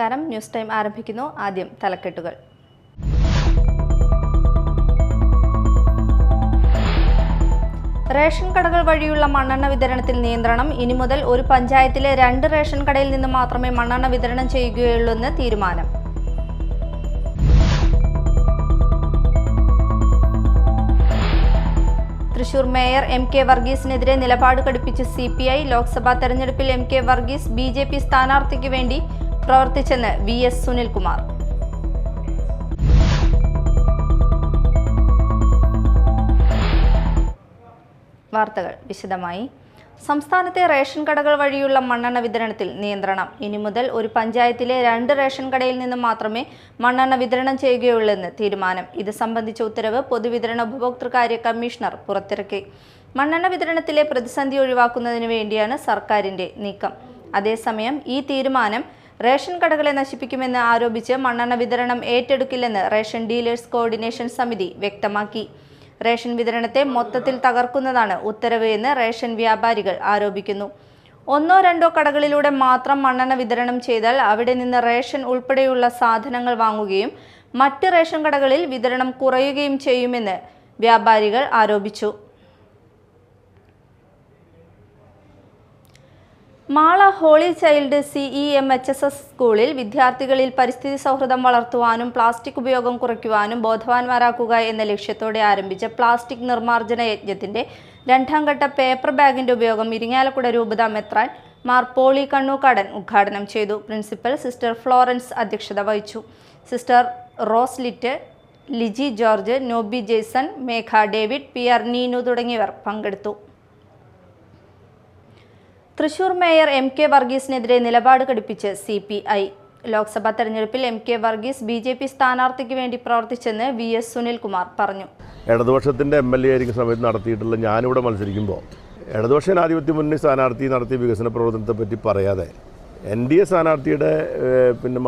നമസ്കാരം. News time ആരംഭിക്കുന്നു. ആദ്യം തലക്കെട്ടുകൾ. റേഷൻ കടകൾ വഴിയുള്ള മണ്ണെണ്ണ വിതരണത്തിൽ നിയന്ത്രണം. ഇനി മുതൽ ഒരു പഞ്ചായത്തിലെ 2 റേഷൻ കടയിൽ നിന്ന് മാത്രമേ മണ്ണെണ്ണ വിതരണം ചെയ്യുകയുള്ളൂവെന്ന് തീരുമാനം. തൃശൂർ മേയർ MK വർഗീസിനെതിരെ നിലപാട് കടുപ്പിച്ച് CPI. ലോക്സഭാ തെരഞ്ഞെടുപ്പിൽ MK വർഗീസ് BJP സ്ഥാനാർത്ഥിക്ക് വേണ്ടി പ്രവർത്തിച്ചെന്ന് VS സുനിൽകുമാർ. വാർത്തകൾ വിശദമായി. സംസ്ഥാനത്തെ റേഷൻ കടകൾ വഴിയുള്ള മണ്ണെണ്ണ വിതരണത്തിൽ നിയന്ത്രണം. ഇനി മുതൽ ഒരു പഞ്ചായത്തിലെ 2 റേഷൻ കടയിൽ നിന്ന് മാത്രമേ മണ്ണെണ്ണ വിതരണം ചെയ്യുകയുള്ളൂവെന്ന് തീരുമാനം. ഇത് സംബന്ധിച്ച ഉത്തരവ് പൊതുവിതരണ ഉപഭോക്തൃകാര്യ കമ്മീഷണർ പുറത്തിറക്കി. മണ്ണെണ്ണ വിതരണത്തിലെ പ്രതിസന്ധി ഒഴിവാക്കുന്നതിന് വേണ്ടിയാണ് സർക്കാരിന്റെ നീക്കം. അതേസമയം ഈ തീരുമാനം റേഷൻ കടകളെ നശിപ്പിക്കുമെന്ന് ആരോപിച്ച് മണ്ണെണ്ണ വിതരണം ഏറ്റെടുക്കില്ലെന്ന് റേഷൻ ഡീലേഴ്സ് കോർഡിനേഷൻ സമിതി വ്യക്തമാക്കി. റേഷൻ വിതരണത്തെ മൊത്തത്തിൽ തകർക്കുന്നതാണ് ഉത്തരവ് എന്ന് റേഷൻ വ്യാപാരികൾ ആരോപിക്കുന്നു. 1-2 കടകളിലൂടെ മാത്രം മണ്ണെണ്ണ വിതരണം ചെയ്താൽ അവിടെ നിന്ന് റേഷൻ ഉൾപ്പെടെയുള്ള സാധനങ്ങൾ വാങ്ങുകയും മറ്റ് റേഷൻ കടകളിൽ വിതരണം കുറയുകയും ചെയ്യുമെന്ന് വ്യാപാരികൾ ആരോപിച്ചു. മാള ഹോളി ചൈൽഡ് CEMHSS സ്കൂളിൽ വിദ്യാർത്ഥികളിൽ പരിസ്ഥിതി സൗഹൃദം വളർത്തുവാനും പ്ലാസ്റ്റിക് ഉപയോഗം കുറയ്ക്കുവാനും ബോധവാന്മാരാക്കുക എന്ന ലക്ഷ്യത്തോടെ ആരംഭിച്ച പ്ലാസ്റ്റിക് നിർമ്മാർജ്ജന യജ്ഞത്തിന്റെ 2ാം ഘട്ട പേപ്പർ ബാഗിന്റെ ഉപയോഗം ഇരിങ്ങാലക്കുട രൂപതാ മെത്രാൻ മാർ പോളി കണ്ണൂക്കാടൻ ഉദ്ഘാടനം ചെയ്തു. പ്രിൻസിപ്പൽ സിസ്റ്റർ ഫ്ലോറൻസ് അധ്യക്ഷത വഹിച്ചു. Sister Roselit, Liji George, Noby Jaison, Megha David, PR Neenu തുടങ്ങിയവർ പങ്കെടുത്തു. തൃശൂർ മേയർ MK വർഗീസിനെതിരെ നിലപാട് കടുപ്പിച്ച് CPI. ലോക്സഭാ തെരഞ്ഞെടുപ്പിൽ MK വർഗീസ് BJP സ്ഥാനാർത്ഥിക്ക് വേണ്ടി പ്രവർത്തിച്ചെന്ന് VS സുനിൽകുമാർ പറഞ്ഞു. ഇടതുപക്ഷത്തിൻ്റെ MLA ആയിരിക്കുന്ന സമയത്ത് നടത്തിയിട്ടുള്ള ഞാനിവിടെ മത്സരിക്കുമ്പോൾ ഇടതുപക്ഷ ജനാധിപത്യ മുന്നണി സ്ഥാനാർത്ഥി നടത്തിയ വികസന പ്രവർത്തനത്തെ പറ്റി പറയാതെ NDA സ്ഥാനാർത്ഥിയുടെ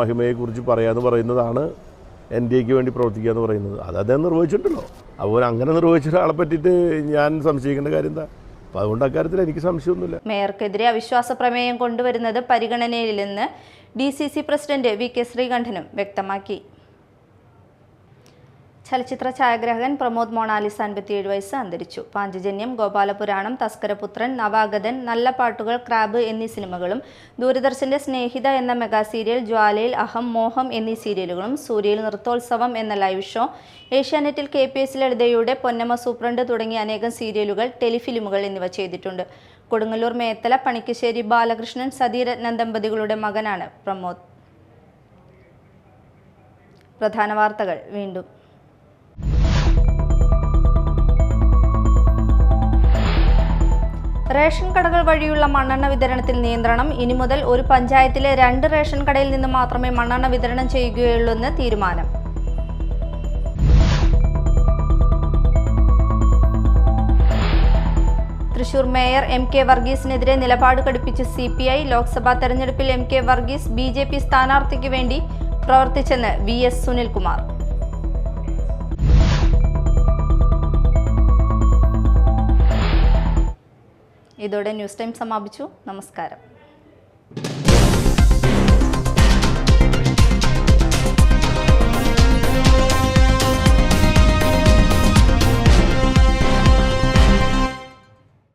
മഹിമയെക്കുറിച്ച് പറയാമെന്ന് പറയുന്നതാണ് NDAക്ക് വേണ്ടി പ്രവർത്തിക്കുക എന്ന് പറയുന്നത്. അത് അദ്ദേഹം നിർവഹിച്ചിട്ടുണ്ടല്ലോ. അതുപോലെ അങ്ങനെ നിർവഹിച്ച ഒരാളെ പറ്റിയിട്ട് ഞാൻ സംശയിക്കേണ്ട കാര്യം എന്താ? അപ്പോൾ അതുകൊണ്ട് അക്കാര്യത്തിൽ എനിക്ക് സംശയമൊന്നുമില്ല. മേയർക്കെതിരെ അവിശ്വാസ പ്രമേയം കൊണ്ടുവരുന്നത് പരിഗണനയിലെന്ന് DCC പ്രസിഡന്റ് VK ശ്രീകണ്ഠനും വ്യക്തമാക്കി. ചലച്ചിത്ര ഛായാഗ്രാഹകൻ പ്രമോദ് മൊണാലിസ 57 വയസ്സ് അന്തരിച്ചു. പാഞ്ചജന്യം, ഗോപാലപുരാണം, തസ്കരപുത്രൻ, നവാഗതൻ, നല്ല പാട്ടുകൾ, ക്രാബ് എന്നീ സിനിമകളും ദൂരദർശന്റെ സ്നേഹിത എന്ന മെഗാ സീരിയൽ, ജ്വാലയിൽ, അഹം, മോഹം എന്നീ സീരിയലുകളും, സൂര്യയിൽ നൃത്തോത്സവം എന്ന ലൈവ് ഷോ, ഏഷ്യാനെറ്റിൽ KPS ലളിതയുടെ പൊന്നമ്മ സൂപ്രണ്ട് തുടങ്ങിയ അനേകം സീരിയലുകൾ, ടെലിഫിലിമുകൾ എന്നിവ ചെയ്തിട്ടുണ്ട്. കൊടുങ്ങല്ലൂർ മേത്തല പണിക്കശ്ശേരി ബാലകൃഷ്ണൻ സതീരത്നം ദമ്പതികളുടെ മകനാണ് പ്രമോദ്. പ്രധാന വാർത്തകൾ വീണ്ടും. റേഷൻ കടകൾ വഴിയുള്ള മണ്ണെണ്ണ വിതരണത്തിൽ നിയന്ത്രണം. ഇനി മുതൽ ഒരു പഞ്ചായത്തിലെ 2 റേഷൻ കടയിൽ നിന്ന് മാത്രമേ മണ്ണെണ്ണ വിതരണം ചെയ്യുകയുള്ളൂവെന്ന് തീരുമാനം. തൃശൂർ മേയർ MK വർഗീസിനെതിരെ നിലപാട് കടുപ്പിച്ച് CPI. ലോക്സഭാ തെരഞ്ഞെടുപ്പിൽ MK വർഗീസ് BJP സ്ഥാനാർത്ഥിക്ക് വേണ്ടി പ്രവർത്തിച്ചെന്ന് VS സുനിൽകുമാർ. ഇതോടെ ന്യൂസ് ടൈം സമാപിച്ചു. നമസ്കാരം.